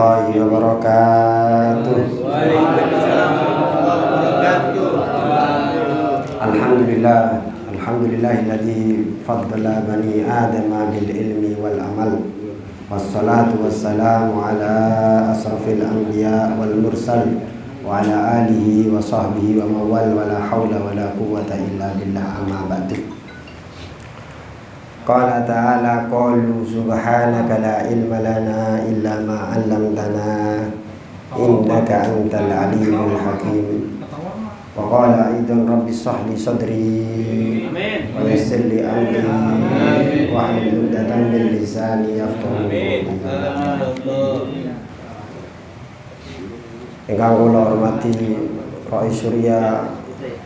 warahmatullahi wabarakatuh. Waalaikumsalam warahmatullahi wabarakatuh. Alhamdulillahilladzi faddala bani adama bil ilmi wal amal. Wassalatu wassalamu ala asrafil anbiya wal mursal wa ala alihi wa sahbihi wa mawal wa la hawla wa la quwwata illa billah, amma ba'du. Qala ta'ala qalu subhanaka la ilma lana illa ma 'allamtana innaka antal alimul hakim. Wa qala aidan rabbi shrah li sadri wa yassir li amri wa hlul 'uqdatam min lisani yafqahu qawli. Ingkang kula hormati Rais Surya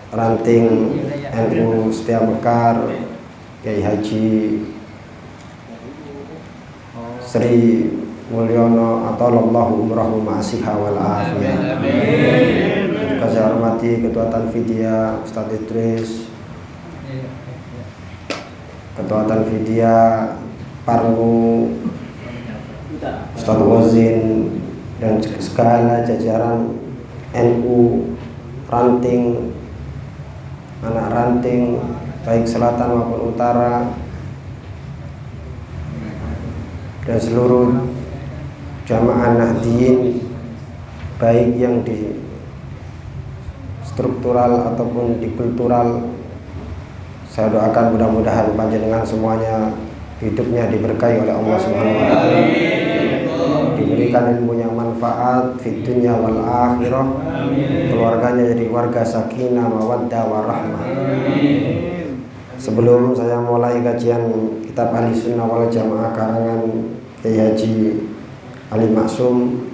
Ranting NU Setia Mekar, Kiai Haji Sri Mulyono Atollallahu umrahu ma'asiha wal afiyah. Juga saya hormati Ketua Tanfidia Ustadz Idris, Ketua Tanfidia Parnu Ustadz Wazin, dan segala jajaran NU Ranting, anak ranting baik selatan maupun utara, dan seluruh jamaah Nahdien baik yang di struktural ataupun di kultural. Saya doakan mudah-mudahan panjenengan semuanya hidupnya diberkahi oleh Allah Subhanahu wa taala, diberikan ilmu yang manfaat fid dunya wal akhirah, keluarganya jadi warga sakinah mawaddah warahmah. Sebelum saya mulai kajian kitab Ahlussunnah wal Jamaah karangan Kiai Haji Ali Maksum,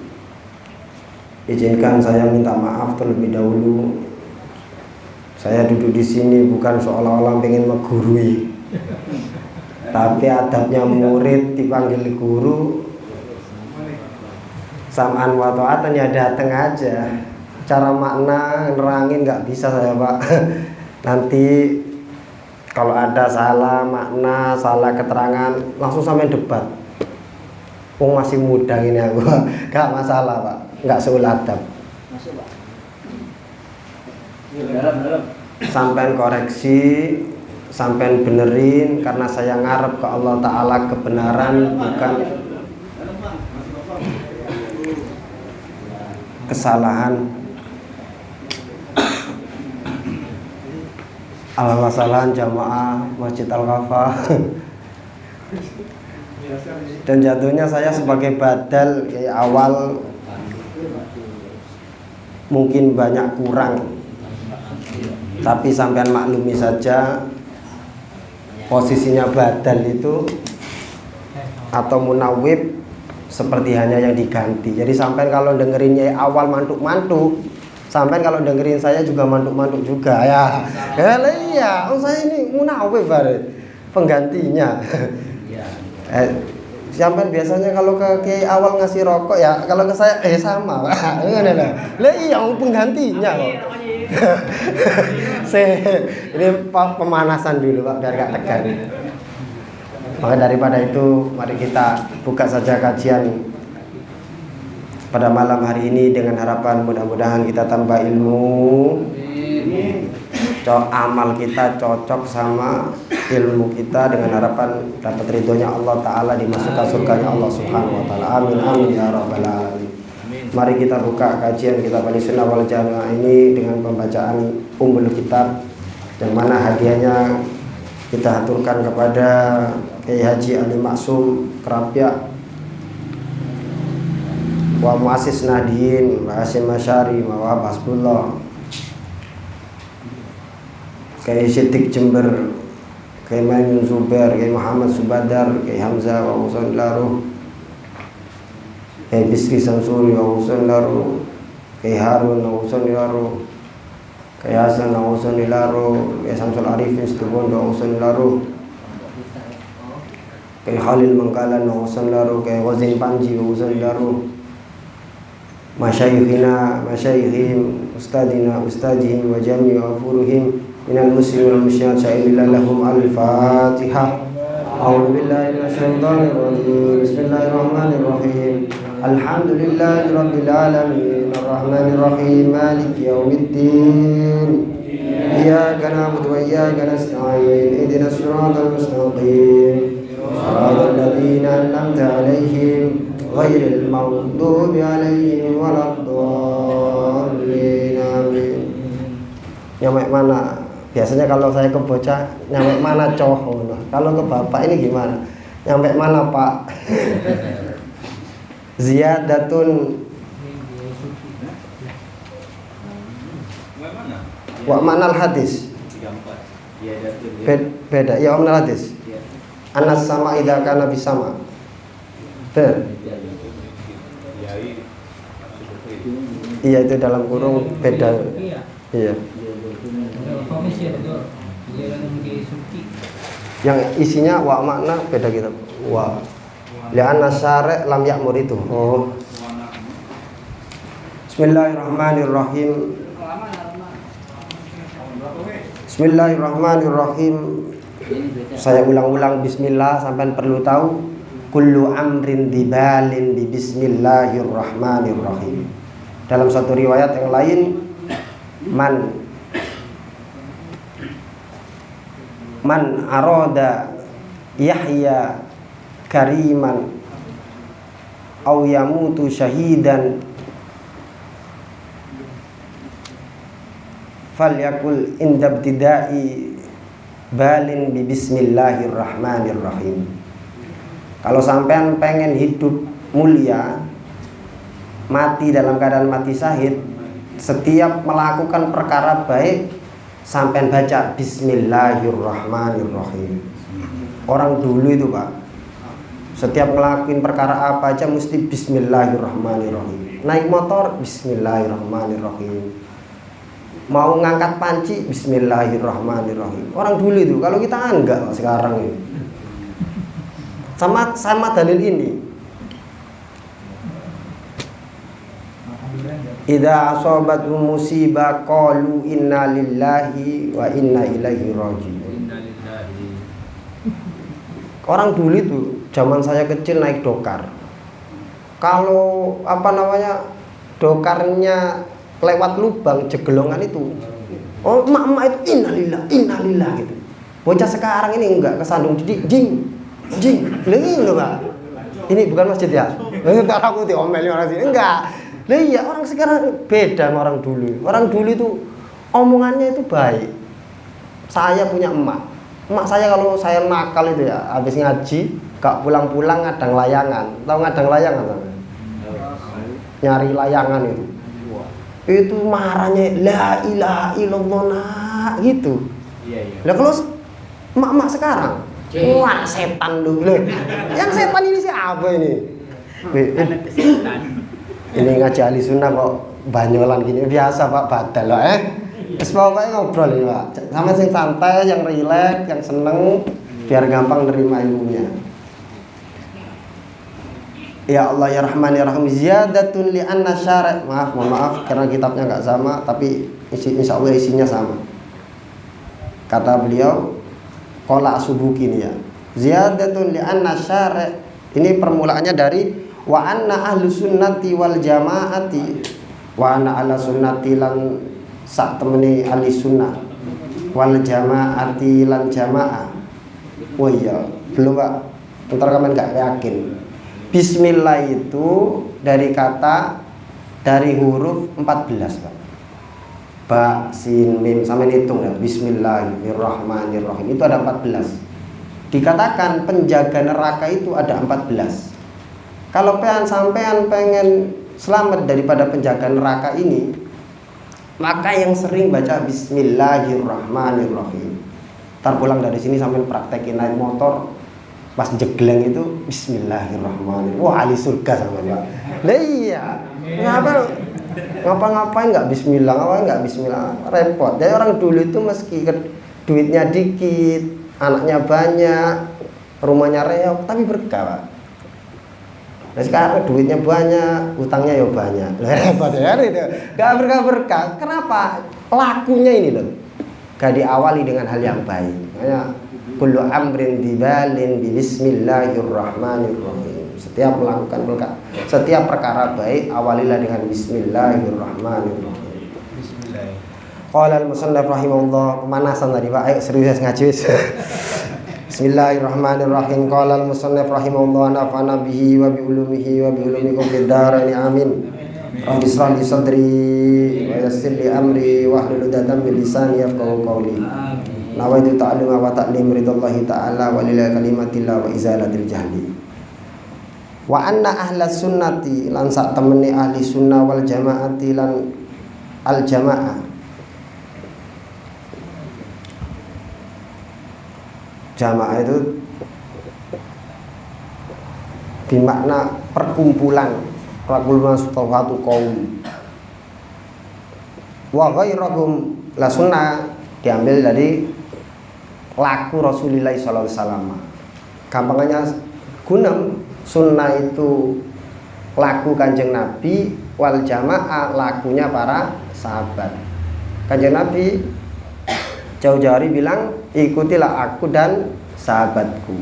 izinkan saya minta maaf terlebih dahulu. Saya duduk di sini bukan seolah-olah pengen menggurui, tapi adabnya murid dipanggil guru, sam'an wa ta'atan ya dateng aja. Cara makna nerangin nggak bisa saya, Pak. Nanti kalau ada salah makna, salah keterangan, langsung sampai debat. Masih muda ini aku, gak masalah, Pak. Nggak seuladab. Masuk, Pak. Sampai koreksi, sampai benerin, karena saya ngarep ke Allah Ta'ala kebenaran, bukan kesalahan. Al-Masalahan jamaah Masjid Al-Khafa. Dan jatuhnya saya sebagai badal kayak awal mungkin banyak kurang, tapi sampean maklumi saja posisinya badal itu atau munawwib seperti hanya yang diganti. Jadi sampean kalau dengerinnya awal mantuk-mantuk, sampai kalau dengerin saya juga mantuk-mantuk juga ya. Iya, saya ini munawwib bare penggantinya. Sampai biasanya kalau ke Kiai awal ngasih rokok ya, kalau ke saya sama, Pak. Ngene lho. Lah iya penggantinya kok. Ini pemanasan dulu, Pak, biar gak tegang. Maka daripada itu, mari kita buka saja kajian pada malam hari ini dengan harapan mudah-mudahan kita tambah ilmu, amal kita cocok sama ilmu kita, dengan harapan dapat ridhonya Allah Ta'ala, dimasukkan surganya Allah Subhanahu wa Ta'ala. Amin amin ya rabbal alamin. Mari kita buka kajian kitab Ahlussunnah wal Jamaah ini dengan pembacaan Ummul Kitab, yang mana hadiahnya kita aturkan kepada Kiai Haji Ali Maksum Kerapia wa muassis Nahdien wa Hasyim Masyari wa Hasbullah, Kiai Siddiq Jember, Kiai Maimun Zubair, Kiai Muhammad Subadar, Kiai Hamzah wa Husain Laruh, Kiai Bisri Samsuri wa Husain Laruh, Kiai Harun wa Husain Laruh, Kiai Hasan wa Husain Laruh, Kiai Samsul Arifin Situbondo wa Husain Laruh, Kiai Khalil Mangkalan wa Husain Laruh, Kiai Wazin Panji wa Husain Laruh, masyayikhina, masyayikhim, ustadina, ustadihim, wa jami' wa furuhim minal muslimin wal muslimat, sya'ilillah lahum al-fatihah. A'udzu billahi minasyaitonir rajim. Bismillahirrahmanirrahim. Alhamdulillahi rabbil alamin arrahmanir rahim maliki yaumiddin iyyaka na'budu wa iyyaka nasta'in ihdinas siratal mustaqim siratal ladzina an'amta 'alaihim ghairil maghdubi 'alaihim waladdallin amin. Nyampe mana? Biasanya kalau saya ke bocah nyampe mana cowok? Kalau ke bapak ini gimana? Nyampe mana Pak? Ziyadatun wa manal hadis. Beda. Ya manal hadis. Anas sama idza kana bisama. Benar. Iya itu dalam kurung beda. Iya. Yang isinya wa makna beda gitu. Wa li'anna syari' lam ya'mur itu. Oh. Bismillahirrahmanirrahim. Bismillahirrahmanirrahim. Saya ulang-ulang bismillah sampai perlu tahu. Kullu amrin dibalin bi bismillahirrahmanirrahim. Dalam satu riwayat yang lain, man arada yahya kariman au yamutu syahidan falyakul inda ibtida'i balin bi bismillahirrahmanirrahim. Kalau sampean pengen hidup mulia, mati dalam keadaan mati syahid, setiap melakukan perkara baik sampean baca bismillahirrahmanirrahim. Orang dulu itu Pak, setiap ngelakuin perkara apa aja mesti bismillahirrahmanirrahim. Naik motor bismillahirrahmanirrahim. Mau ngangkat panci bismillahirrahmanirrahim. Orang dulu itu, kalau kita enggak Pak, sekarang ini. Sama dalil ini. Idza asabatuhum musibah qalu inna lillahi wa inna ilaihi raji'un. Orang dulu itu zaman saya kecil naik dokar. Kalau dokarnya lewat lubang jegelongan itu, oh emak-emak itu innalillah gitu. Bocah sekarang ini enggak kesandung jing. Ini loh Pak. Ini bukan masjid ya? Entar aku diomelin orang sini. Enggak. Lah iya, orang sekarang beda sama orang dulu. Orang dulu itu omongannya itu baik. Saya punya emak. Emak saya kalau saya nakal itu ya, habis ngaji, gak pulang-pulang ngadang layangan. Tahu ngadang layangan? Nyari layangan itu. Itu marahnya la ilaha illallah gitu. Iya. Lah kalau emak-emak sekarang, wah setan dulu. Yang setan ini siapa ini? Ini ngaji ahli sunnah kok banyolan gini biasa Pak, badal loh Terus pokoknya ngobrol ini Pak, sama yang santai, yang rileks, yang seneng, biar gampang nerima ilmunya. Ya Allah ya Rahman ya Rahim. Ziyadatun li'anna syari'. Mohon maaf karena kitabnya nggak sama, tapi insya Allah isinya sama. Kata beliau, Qala Asubuki ini ya. Ziyadatun li'anna syari'. Ini permulaannya dari wa anna ahlu sunnati wal jamaati wa anna ala sunnati lan sak temeni ahli sunnah wal jamaati lan jamaah. Oh iya, belum Pak. Ntar kamu gak yakin. Bismillah itu dari huruf 14 Pak. Ba, sin, mim, sampai hitung ya. Bismillahirrahmanirrahim. Itu ada 14. Dikatakan penjaga neraka itu ada 14. Kalau sampean pengen selamat daripada penjaga neraka ini, maka yang sering baca bismillahirrahmanirrahim. Ntar pulang dari sini sampean praktekin naik motor, pas jegleng itu bismillahirrahmanirrahim. Wah, ahli surga sama Pak. Lah iya. Ngapa-ngapain enggak bismillah, ngapain enggak bismillah, repot. Jadi orang dulu itu meski duitnya dikit, anaknya banyak, rumahnya reok, tapi berkah Pak. Nah sekarang duitnya banyak, utangnya ya banyak. Repot ya itu. Gak berkah. Kenapa? Lakunya ini loh. Gak diawali dengan hal yang baik. Makanya kullu amrin dibalin bi bismillahirrahmanirrahim. setiap perkara baik awalilah dengan bismillahirrahmanirrahim. Qala al-musannaf rahimahullah, pemanasan tadi Pak. Ayo serius ngaji wis. Bismillahirrahmanirrahim. Qala al-musannaf rahimahullah, nafa'ana bihi wa bi ulumihi wa bi ulumikum fid dharain amin. Rabbi shrah li sadri wa yassir li amri wahlul 'uqdatam min lisani yafqahu qawli. Nawaitu ta'alluma wa ta'lim ridallahi ta'ala wa lillahi kalimatillah wa izalatil jahli. Wa anna ahlas sunnati lan sak temene ahli sunnah wal jamaati lan al jamaah. Jamaah itu bermakna perkumpulan, rakulun suatu kaum. Wa ghairahum, la sunnah diambil dari laku Rasulullah sallallahu alaihi wasallam. Gampangannya gunem, sunnah itu laku Kanjeng Nabi, wal jamaah lakunya para sahabat. Kanjeng Nabi jauh-jauh hari bilang, ikutilah aku dan sahabatku.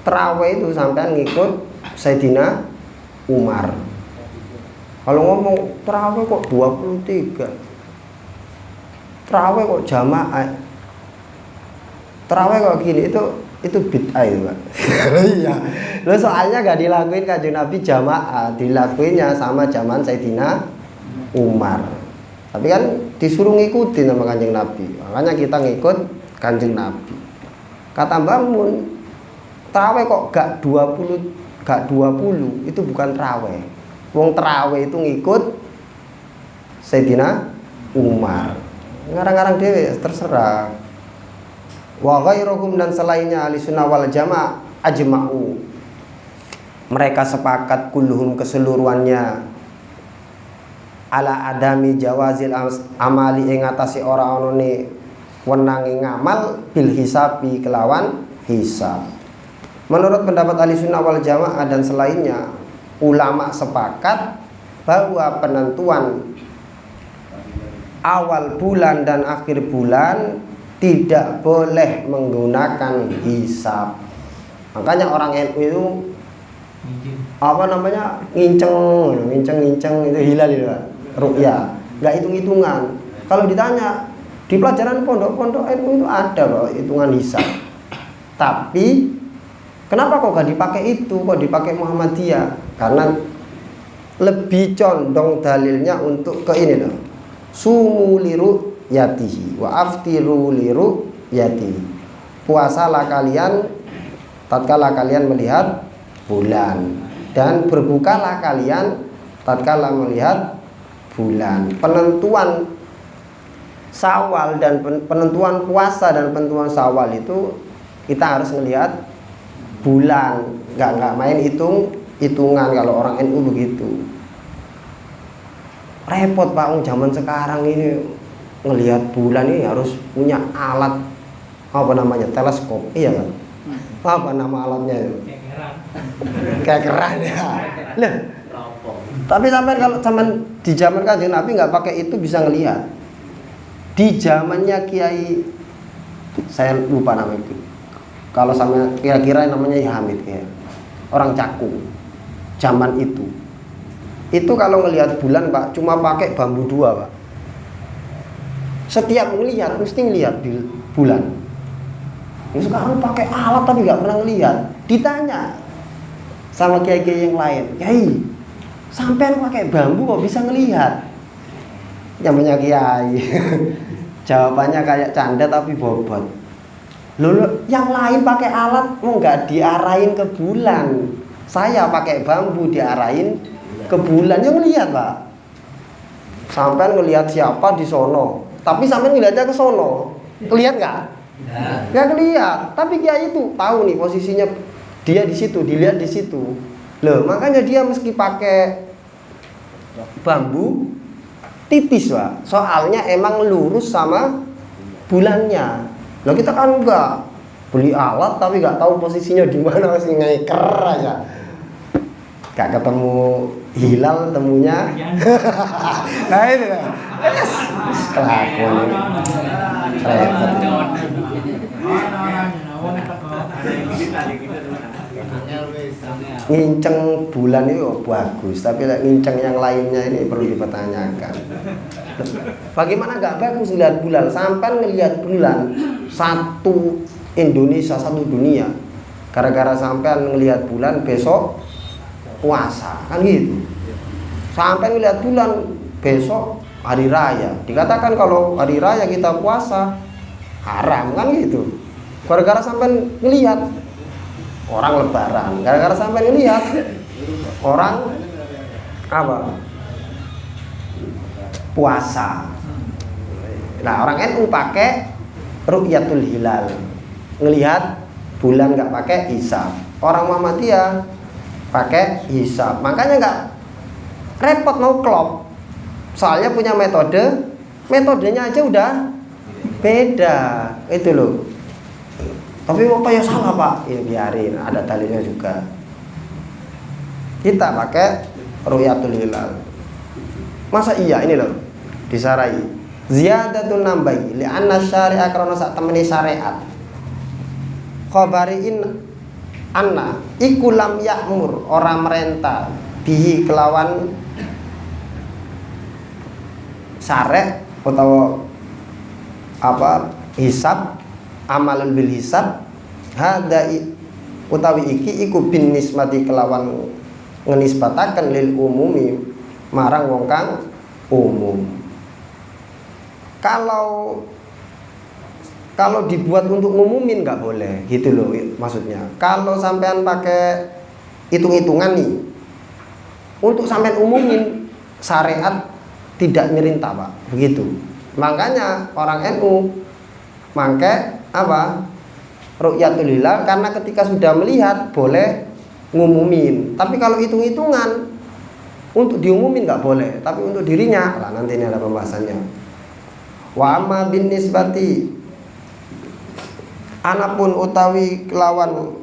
Terawih itu sampai ngikut Sayyidina Umar. Kalau ngomong terawih kok 23, terawih kok jamaah, terawih kok gini, itu bid'ah itu Pak. Iya. Lo soalnya gak dilakuin Kanjeng Nabi jamaah, dilakuinnya sama zaman Sayyidina Umar. Tapi kan disuruh ngikutin sama Kanjeng Nabi, makanya kita ngikut Kanjeng Nabi. Kata Mbah Mun, terawih kok gak 20, itu bukan terawih. Wong terawih itu ngikut Sayyidina Umar. Ngarang-ngarang dewe terserah. Wa ghairuhum, dan selainnya ahli sunnah wal jamaah ajma'u, mereka sepakat kulluhum keseluruhannya ala adami jawazil amali ing atase ora onone wenange ngamal bil hisabi kelawan hisab. Menurut pendapat ahli sunnah wal jamaah dan selainnya, ulama sepakat bahwa penentuan awal bulan dan akhir bulan tidak boleh menggunakan hisab. Makanya orang NU itu apa namanya, nginceng itu hilal itu ru'ya, nggak hitung-hitungan. Kalau ditanya di pelajaran pondok-pondok NU itu ada bahwa hitungan hisab. Tapi kenapa kok gak dipakai itu, kok dipakai Muhammadiyah? Karena lebih condong dalilnya untuk ke ini loh. Sumu liru yatihi wa aftiru liru yatihi. Puasalah kalian tatkala kalian melihat bulan, dan berbukalah kalian tatkala melihat bulan. Penentuan Syawal dan penentuan puasa dan penentuan Syawal itu kita harus melihat bulan, nggak main hitungan. Kalau orang NU begitu repot Pak, zaman sekarang ini ngelihat bulan ini harus punya alat apa namanya, teleskop, iya kan? Apa nama alatnya itu? Kekeran ya. Loh, tapi sampai kalau di zaman Kanjeng Nabi nggak pakai itu bisa ngelihat. Di zamannya Kiai, saya lupa namanya, kalau sama kira-kira namanya Hamid ya, orang Cakung, zaman itu kalau ngelihat bulan Pak cuma pakai bambu 2 Pak. Setiap ngelihat mesti ngelihat di bulan. Ini sekarang pakai alat tapi nggak pernah ngelihat. Ditanya sama kiai-kiai yang lain, Kiai, sampean pakai bambu kok bisa ngelihat? Namanya kiai. Jawabannya kayak canda tapi bobot. Loh, yang lain pakai alat mau nggak diarahin ke bulan. Saya pakai bambu diarahin ke bulan. Yang ngelihat Pak. Sampean ngelihat siapa di sono, tapi sampean ngelihatnya ke sono. Kelihatan nggak? Nggak kelihatan. Tapi kiai itu tahu nih posisinya, dia di situ, dilihat di situ. Loh, makanya dia meski pakai bambu tipis Pak, soalnya emang lurus sama bulannya. Loh, kita kan enggak beli alat tapi nggak tahu posisinya di mana, masih ngeker aja. Gak ketemu hilal, temunya nah itu kan kelakuan repot. nginceng bulan itu bagus, tapi nginceng yang lainnya ini perlu dipertanyakan. Bagaimana nggak bagus lihat bulan? Sampai ngelihat bulan satu Indonesia, satu dunia. Gara-gara sampai ngelihat bulan besok puasa, kan gitu. Sampai ngelihat bulan besok hari raya. Dikatakan kalau hari raya kita puasa haram, kan gitu. Gara-gara sampai ngelihat orang lebaran, gara-gara sampai ngelihat orang apa? Puasa. Nah, orang NU pakai ru'yatul hilal, ngelihat bulan, nggak pakai hisab. Orang Muhammadiyah pakai hisab. Makanya nggak repot mau klop. Soalnya punya metodenya aja udah beda. Itu loh. Tapi apa ya salah Pak? Ya biarin, ada dalilnya juga. Kita pakai ru'yatul hilal. Masa iya ini loh disarai. Ziyadatun nambahi li'anna syari'a karena sak temeni syariat. Khabariin anna iku lam ya'mur orang merentah bihi kelawan syarek atau apa hisab amalul bil hisab hadai utawi iki iku bin nisbati kelawan ngenisbataken lil umumi marang wong kang umum. Kalau dibuat untuk ngumumin nggak boleh, gitu loh maksudnya. Kalau sampean pakai hitung-hitungan nih, untuk sampean umumin syariat tidak merintah Pak, begitu. Makanya orang NU pakai apa? Ru'yatul hilal, karena ketika sudah melihat boleh ngumumin. Tapi kalau hitung-hitungan untuk diumumin nggak boleh, tapi untuk dirinya lah nanti ini ada pembahasannya. Wa amma bin nisbati anapun utawi kelawan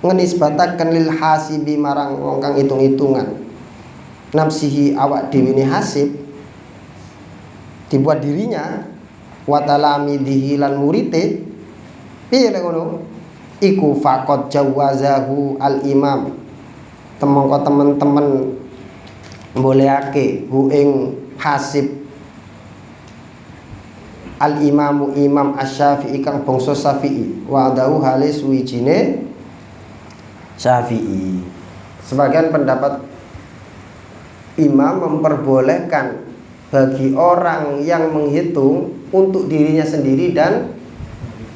ngenisbataken lil hasibi marang wong kang hitung-hitungan nafsihi awak dhewe ne hasib dibuat dirinya wa talamidihi lan murite piye lek ngono iku faqad jawazahu al imam temangka temen-temen bolehake hu ing hasib al imamu imam asy-Syafi'i kang bangsa Syafi'i wa adahu halis wijine Syafi'i. Sebagian pendapat imam memperbolehkan bagi orang yang menghitung untuk dirinya sendiri dan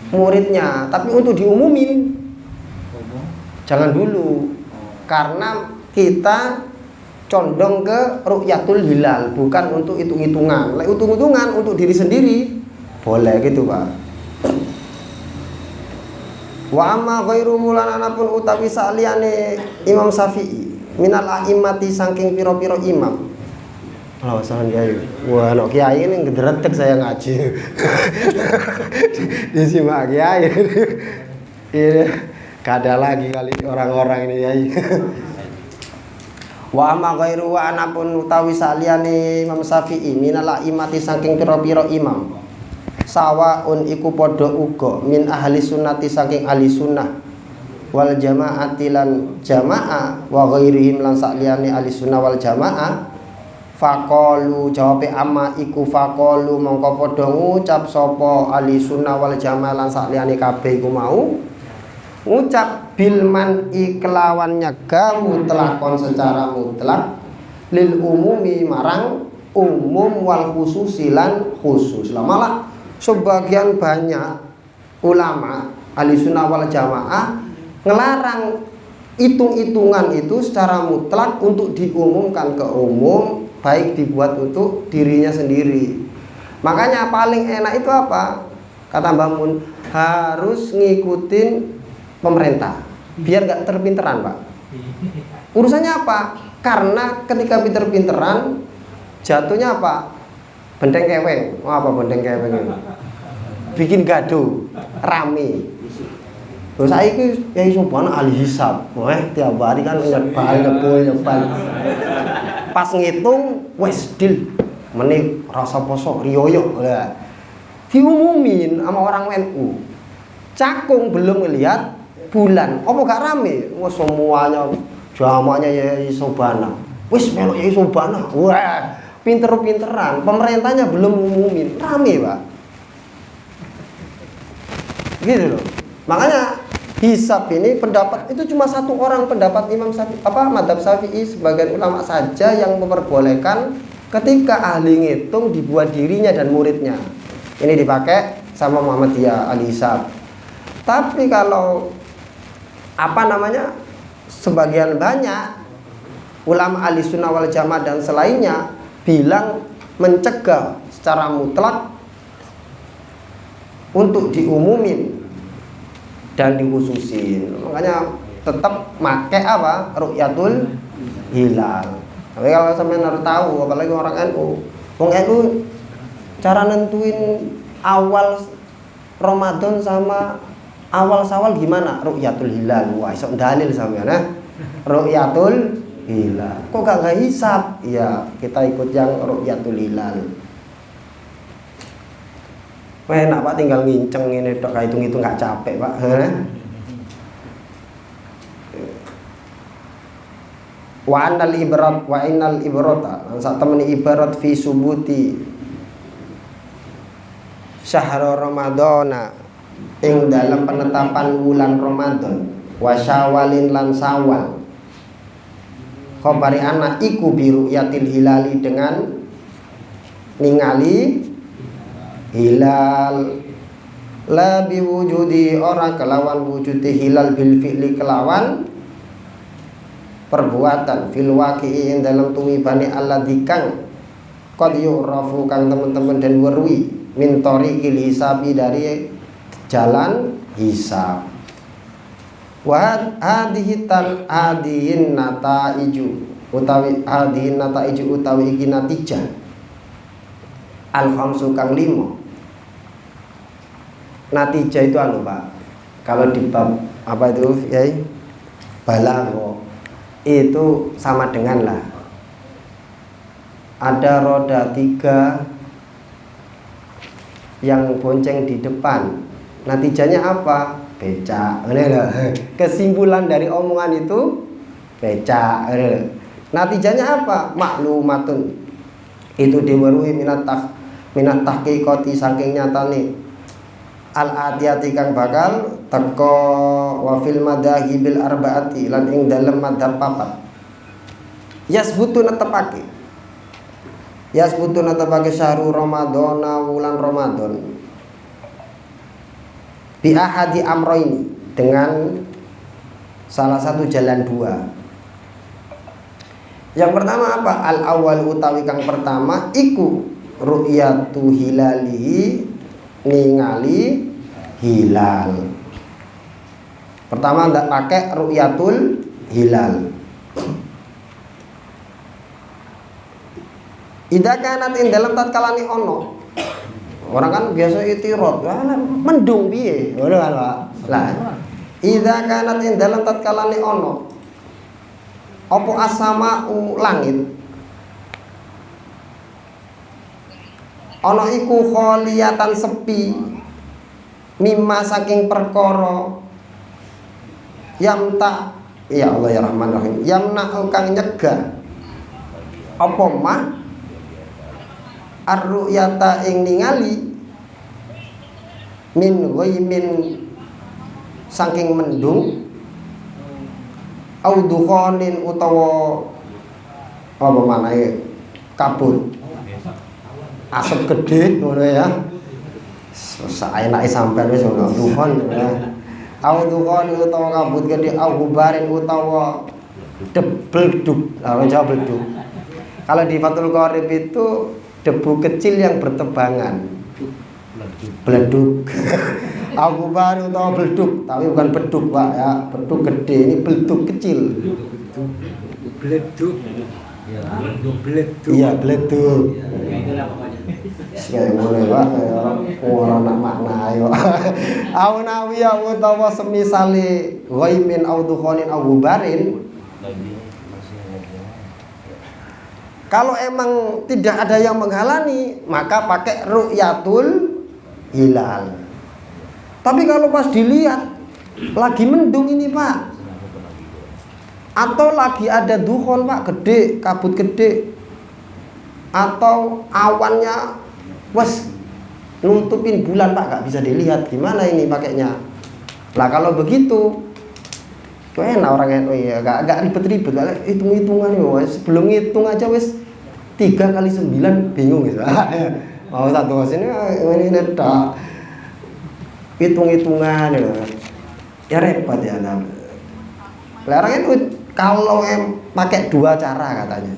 muridnya, tapi untuk diumumin jangan dulu, karena kita condong ke ru'yatul hilal, bukan untuk hitung-hitungan. Hitung-hitungan untuk diri sendiri boleh gitu Pak. Wa amma ghairu mulanana pun utawi saliyane Imam Syafi'i minal a'immati saking pira-pira imam. Halo salam kiai. Wah, anak kiai ini ngedretek saya ngaji. Disimak kiai. Ini kada lagi kali orang-orang ini kiai. Wa amma ghairu wa anapun utawi saliyane Imam Syafi'i minal a'immati saking pira-pira imam. Sawaun iku padha uga min ahli sunnati saking ahli sunnah wal jamaati lan jamaah wa ghairihim lan sakliyane ahli sunnah wal jamaah faqalu jawabe amma iku faqalu mongko padha ngucap sapa ahli sunnah wal jamaah lan sakliyane kabeh iku mau ngucap bil man iklawan nyegah mutlakon secara mutlak lil umumi marang umum wal khususilan khusus lah. Malah sebagian banyak ulama ahli sunnah wal jamaah ngelarang hitung-hitungan itu secara mutlak untuk diumumkan ke umum, baik dibuat untuk dirinya sendiri. Makanya paling enak itu apa? Kata Mbak Mun, harus ngikutin pemerintah biar gak terpinteran Pak. Urusannya apa? Karena ketika pinter-pinteran jatuhnya apa? Benteng keweng. Oh, apa benteng keweng ini? Bikin gaduh, rame. Terus saiki ya iso ban ahli hisab. Wah, tiap hari kan nyebal. Pas ngitung wes deal. Meneh rasa poso riyoyo lah. Diumumin sama orang NU. Cakung belum ngelihat bulan, apa gak rame? Wah semuanya jamaknya Yai Sobana. Wis melok Yai Sobana. Wah, pinter-pinteran. Pemerintahnya belum umumin, rame, Pak. Gitu loh. Makanya hisab ini pendapat itu cuma satu orang, pendapat Imam Syafi'i, Madzhab Syafi'i, sebagian ulama saja yang memperbolehkan ketika ahli ngitung dibuat dirinya dan muridnya. Ini dipakai sama Muhammadiyah al-hisab. Tapi kalau sebagian banyak ulama ahli sunnah wal jamaah dan selainnya bilang mencegah secara mutlak untuk diumumin dan dikhususin. Makanya tetap make ru'yatul hilal. Tapi kalau sampean harus tahu, apalagi orang NU, wong NU cara nentuin awal Ramadan sama awal Syawal gimana? Ru'yatul hilal. Wah, iso dalil sampean ru'yatul hilal. Kok gak hisab? Iya, kita ikut yang ru'yatul hilal. Enak Pak, tinggal nginceng ini tok, hitung-hitung gak capek Pak. Wa innal ibrata sak temeni ibarat fi subuti syahr ramadhana ing dalam penetapan bulan Ramadan wa syawalin lan Syawal. Khabari anak iku biru yatil hilali dengan ningali hilal la biwujudi ora kelawan wujudi hilal bil fi'li kelawan perbuatan fil waqi'i dalam tumibane alladzi kang qad yu'rafu kang teman-teman dan werwi min tariqil hisabi dari jalan hisab. Wa hadihin nataiju utawi iki natijah al khamsu kang 5. Natijah itu Pak. Kalau di bab balagho itu sama dengan ada roda 3 yang bonceng di depan. Natijahnya apa? Becak. Kesimpulan dari omongan itu becak. Natijahnya apa? Maklumatun. Itu diweruhi minat tahqiqati saking nyatane al-atiyati kang bakal teko wa fil madhahibil arbaati lan ing dalem madhab 4. Yasbutu netepake syahrul ramadhana wulan Ramadan bi ahadi amroini dengan salah satu jalan 2. Yang pertama apa? Al awal utawi kang pertama iku ru'yatu hilalihi ningali hilal. Pertama ndak pakai ru'yatul hilal. Idza kanat ing dalam tatkalane ono. Orang kan biasa itirad, mendung piye? Ngono kan, Pak. Lah, idza kanat ing dalam tatkalane ono. Apa asama langit? Ana iku kholiyatan sepi mimma saking perkara yamta ya Allah ya Rahman Rahim yamna kang nyegah apa mah ar-ru'yata ing ningali min ghaimin saking mendung au dukhanin utawa apa manahe kabut asap gede ngono ya. Saenake sampean wis ngono duhon ya. Au duhon utawa kabut gede au hubarin utawa debleduk. Lah jawab beleduk. Kalau di Fathul Qorib itu debu kecil yang bertebangan. Beleduk. Au hubarin utawa beleduk, tapi bukan beduk, Pak ya. Beduk gede, ini beleduk kecil. Beleduk. Ya, beleduk. Iya, beleduk. Kayak mulai Pak, orang nak makna ayo. Au nawiya utawa semisale ghaimin au dukhanin au hubarin. Kalau emang tidak ada yang menghalangi, maka pakai ru'yatul hilal. Tapi kalau pas dilihat lagi mendung ini Pak, atau lagi ada dukhon Pak, gede, kabut gede, atau awannya wes nutupin bulan Pak, nggak bisa dilihat, gimana ini pakainya? Lah kalau begitu kok enak orang NU ya, gak ribet-ribet, hitung-hitungan ya, sebelum ngitung aja wes 3 kali 9 bingung gitu. Mau satu sini ini ada hitung-hitungan ya repot ya. Larang itu kalau pakai 2 cara katanya.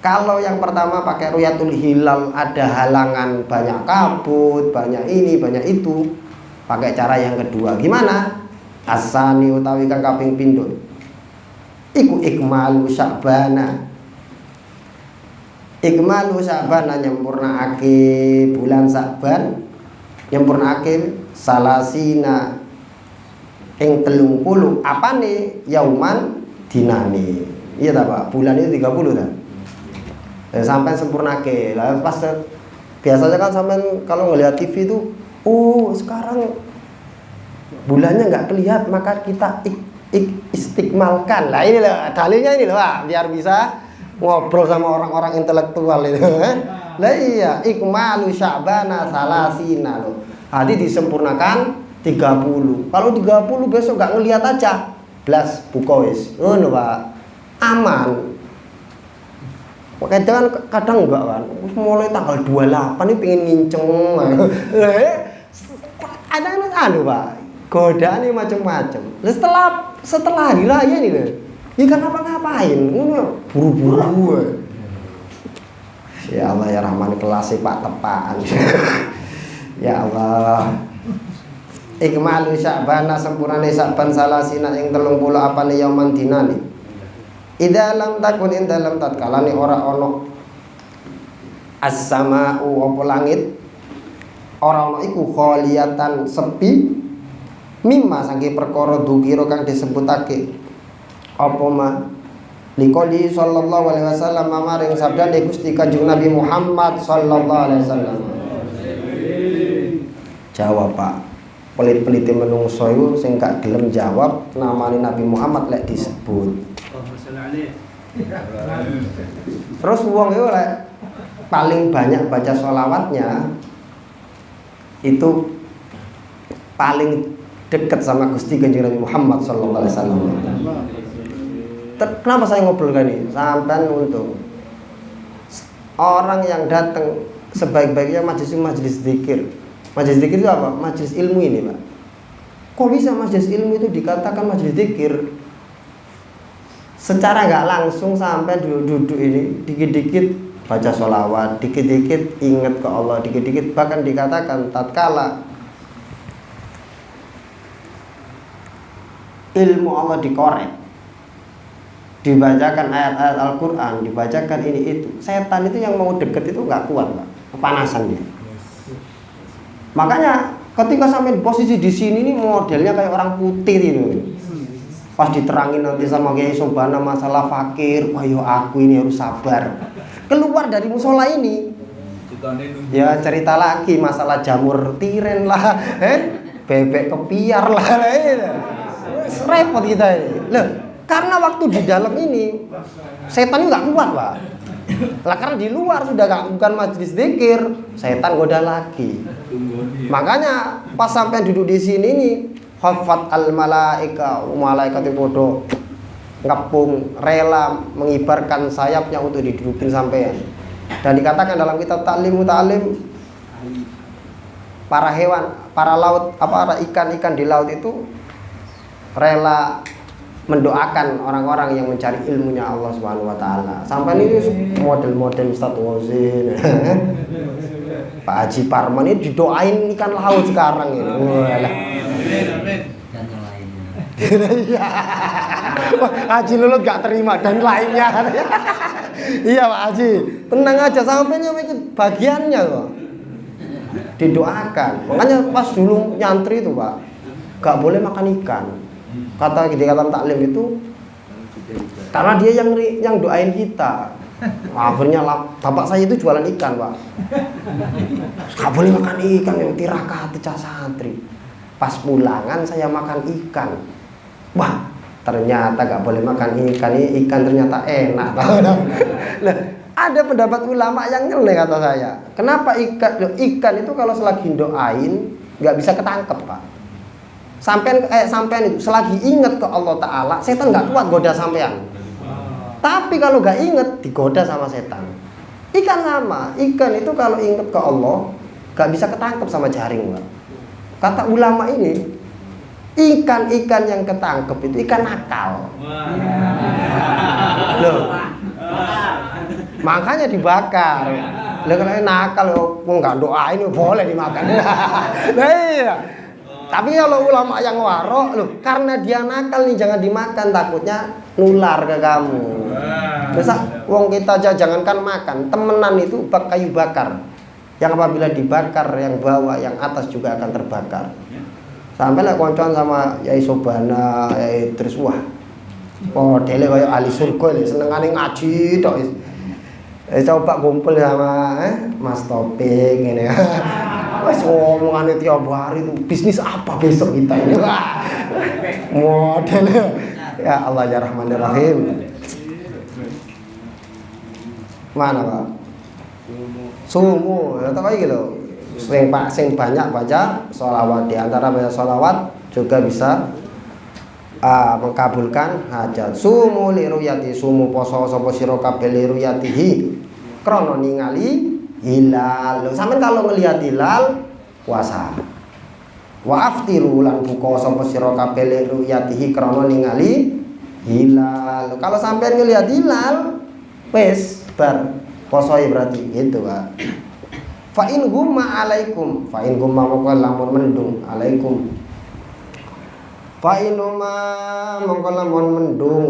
Kalau yang pertama pakai ruyatul hilal, ada halangan, banyak kabut, banyak ini, banyak itu, pakai cara yang kedua. Gimana? Asani utawi kang kaping pindho iku ikmalu Sya'bana. Ikmalu Sya'bana nyempurnaake bulan Sya'ban, nyempurnaake salasina ing 30 apane yauman dinane. Iya ta Pak, bulan itu 30 ta. Sampai sempurnake. Lah pas biasanya kan sampai kalau ngelihat TV itu, oh sekarang bulannya nggak kelihatan, maka kita istiqmalkan. Lah ini loh dalilnya ini loh Pak, biar bisa ngobrol sama orang-orang intelektual itu. Lah iya, ikmalu Sya'bana salasina loh. Hadi disempurnakan 30. Kalau 30 besok nggak ngelihat aja, blas buka wis. Ngono Pak. Aman. Kadang enggak kan. Mulai tanggal 28 ini pengen nginceng. Ada anu Pak. Godaan ini macam-macam. Setelah hari raya nih loh. Ya kan ngapain? Buru-buru. Ya Allah ya Rahman, kelas Pak tepaan. Ya Allah. Ikmalu Sya'bana sempurnane Sya'ban salasina ing 30 apane yauman dinane. Idza lam takun in dalam tatkalane ora ana as-sama'u apa langit, ora ana iku kholiyatan sepi mimma saking perkara dukira kang disebutake apa ma liqali sallallahu alaihi wasallam maring sabdane Gusti Kanjeng Nabi Muhammad sallallahu alaihi wasallam. Jawab Pak, pelit-pelite menungso iku sing gak gelem jawab namane Nabi Muhammad lek disebut. Terus wong itu paling banyak baca sholawatnya itu paling dekat sama Gusti Kanjeng Nabi Muhammad sallallahu alaihi wasallam. Kenapa saya ngobrol gini? Sampai untung orang yang datang sebaik-baiknya majelis zikir. Majelis zikir itu apa? Majelis ilmu ini Pak. Kok bisa majelis ilmu itu dikatakan majelis zikir? Secara nggak langsung sampai duduk ini dikit-dikit baca sholawat, dikit-dikit ingat ke Allah, dikit-dikit bahkan dikatakan tatkala ilmu Allah dikorek, dibacakan ayat-ayat Al-Quran, dibacakan ini itu, setan itu yang mau deket itu nggak kuat Pak, kepanasan dia. Makanya ketika sampai posisi di sini ini modelnya kayak orang putih itu. Pas diterangin nanti sama Kiai Sobana masalah fakir, wah yo aku ini harus sabar. Keluar dari musola ini, ya cerita lagi masalah jamur tiren lah, bebek kepiar lah, repot kita ini. Loh, karena waktu di dalam ini setan ini nggak kuat Pak. Lah karena di luar sudah bukan majelis zikir, setan goda lagi. Makanya pas sampai duduk di sini ini, khafat al malaika, malaikat itu bodoh ngepung rela mengibarkan sayapnya untuk didudukin sampean. Dan dikatakan dalam kitab Ta'lim para hewan, para laut, para ikan-ikan di laut itu rela mendoakan orang-orang yang mencari ilmunya Allah Subhanahu wa taala. Sampai ini model-model Ustaz Wazin. Pak Haji Parman ini didoain ikan laut sekarang ini. Walah. Dan yang lainnya. Haji Lulut gak terima dan lainnya. Iya Pak Haji, tenang aja sampai ikut bagiannya kok. Didoakan. Makanya pas dulu nyantri itu Pak, gak boleh makan ikan. Kata di kata taklim itu karena dia yang doain kita. Akhirnya bapak saya itu jualan ikan Pak. Gak boleh makan ikan yang tirakat cah santri. Pas pulangan saya makan ikan. Wah, ternyata gak boleh makan ikan. Ini ikan ternyata enak. Nah, ada pendapat ulama yang nyeleneh kata saya. Kenapa ikan? Loh, ikan itu kalau selagi doain gak bisa ketangkep, Pak. Sampean itu selagi ingat ke Allah Ta'ala, setan gak kuat goda sampean. Tapi kalau gak inget, digoda sama setan. Ikan sama. Ikan itu kalau inget ke Allah gak bisa ketangkep sama jaring, Pak. Kata ulama ini, ikan-ikan yang ketangkep itu ikan nakal. Loh, makanya dibakar. Loh, kalau nakal, nggak doain boleh dimakan. Nah, iya. Tapi kalau ulama yang warok, loh, karena dia nakal nih jangan dimakan, takutnya nular ke kamu. Masa wong kita aja jangankan makan, temenan itu kayu bakar. Yang apabila dibakar, yang bawah, yang atas juga akan terbakar. Sampai lah koncoan sama Yai Sobana, Yai Idris, wah, dele kayak ahli surga, senengane ngaji tok. Coba kumpul sama Mas Topik ini. Wes ngomongane tiap hari itu bisnis apa besok kita ini. Model. Ya Allah ya Rahmanir Rahim. Mana, Pak? Sumu, atau kayak gitu. Sing banyak baca sholawat. Di antara baca sholawat juga bisa mengkabulkan hajat. Sumu liruyati, sumu poso sapa sira kabeh liruyatihi krana ningali hilal. Sampeyan kalau ngelihat hilal puasa. Wa aftiru lan buka sapa sira kabeh liruyatihi krana ningali hilal. Kalau sampeyan ngelihat hilal wis bar posoi berarti gitu, Pak. Fa in gumma alaikum, fa in gumma mongko lamun mendung alaikum. Fa in ma mongko lamun mendung.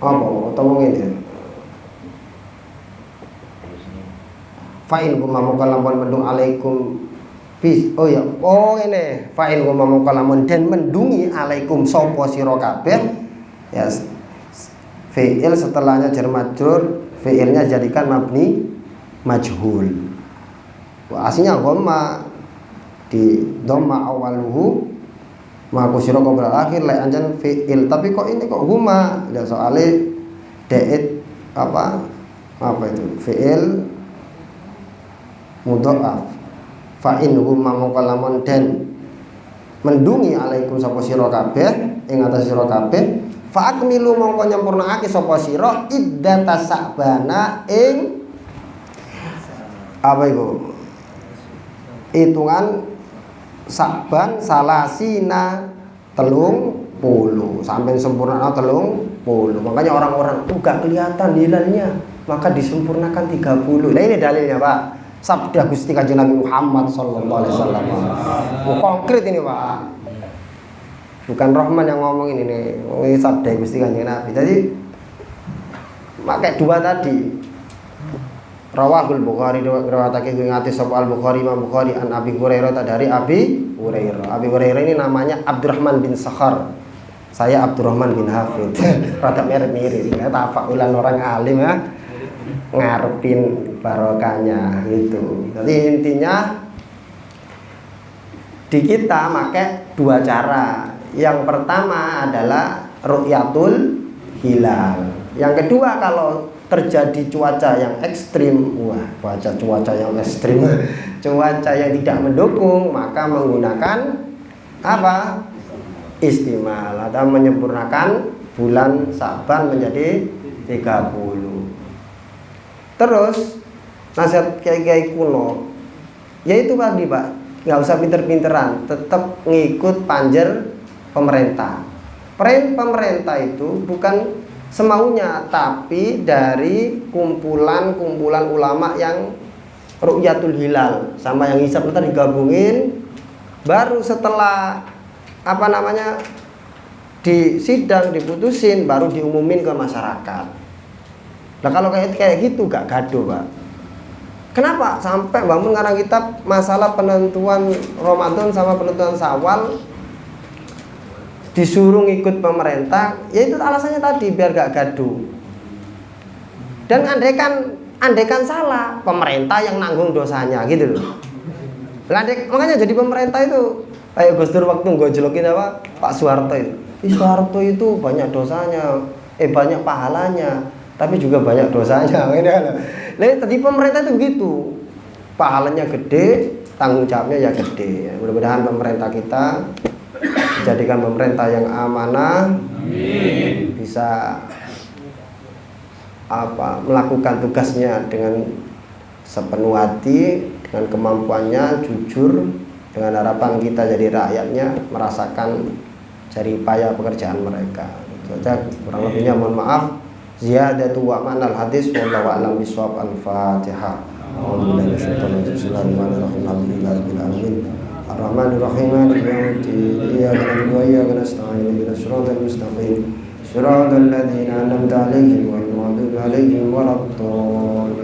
Apa utawa ngene? Fa in gumma mongko lamun mendung alaikum bis. Oh ya, oh ini fa in gumma mongko lamun den mendungi alaikum sapa sira kabeh. Ya, fi'il setelahnya jar majrur, fi'ilnya jadikan mabni majhul. Aslinya ghamma di dhamma awaluhu ma kusira qabla akhir la anjan fi'il, tapi kok ini kok huma ya soalnya da'it apa itu fi'il mudha'af. Fa in huma mongko lamun den mendungi alaikum sapa sira kabeh ing atas sira kabeh fa akmilu mongko nyempurnakake sapa sira iddata sa'bana ing apa itu hitungan Sa'ban salasina 30 sampai sempurna 30. Makanya orang-orang gak kelihatan hilalnya maka disempurnakan 30. Nah ini dalilnya, Pak. Sabda Gusti Kanjeng Nabi Muhammad sallallahu alaihi wasallam. Konkret ini, Pak. Bukan Rahman yang ngomong ini nih. Ini sabda Gusti Kanjeng Nabi. Jadi pakai dua tadi. Rawahul Bukhari riwayatake ngati sapa Al Bukhari Imam Bukhari an Abi Hurairah dari Abi Hurairah. Abi Hurairah ini namanya Abdurrahman bin Sakhar. Saya Abdurrahman bin Hafid. Rada mirip-mirip. Tafakulan orang alim ya. Ngarepin barokahnya gitu. Jadi intinya di kita pakai dua cara. Yang pertama adalah ru'yatul hilal. Yang kedua kalau terjadi cuaca yang ekstrim, cuaca yang ekstrim, cuaca yang tidak mendukung, maka menggunakan apa? Istimal atau menyempurnakan bulan Sa'ban menjadi 30. Terus nasihat kiai-kiai kuno, yaitu tadi, Pak, nggak usah pinter-pinteran, tetap ngikut panjer pemerintah. Pemerintah itu bukan semaunya, tapi dari kumpulan ulama yang ru'yatul hilal sama yang hisab nanti digabungin, baru setelah apa namanya di sidang diputusin, baru diumumin ke masyarakat. Nah kalau kayak gitu gak gaduh, Pak. Kenapa sampai bangun ngarang kitab masalah penentuan Ramadan sama penentuan Syawal disuruh ngikut pemerintah, yaitu alasannya tadi biar gak gaduh. Dan andaikan salah, pemerintah yang nanggung dosanya gitu loh. Makanya jadi pemerintah itu kayak Gus Dur waktu ngojlokin apa Pak Soeharto itu. Soeharto itu banyak dosanya, banyak pahalanya, tapi juga banyak dosanya. Nah, tadi pemerintah itu begitu. Pahalanya gede, tanggung jawabnya ya gede. Mudah-mudahan pemerintah kita dijadikan pemerintah yang amanah, bisa melakukan tugasnya dengan sepenuh hati, dengan kemampuannya, jujur, dengan harapan kita jadi rakyatnya merasakan jerih payah pekerjaan mereka. Itu saja, kurang lebihnya mohon maaf. Ziyadatu wa ma'nal hadis wallahu a'lam bishawab. Al-Fatihah. Bismillahirrahmanirrahim. Ar-Rahmanir-Rahim. Maliki yaumiddin. Iyyaka na'budu wa iyyaka nasta'in. Ihdinas siratal mustaqim. Siratal ladzina an'amta 'alaihim ghairil maghdubi 'alaihim waladdallin.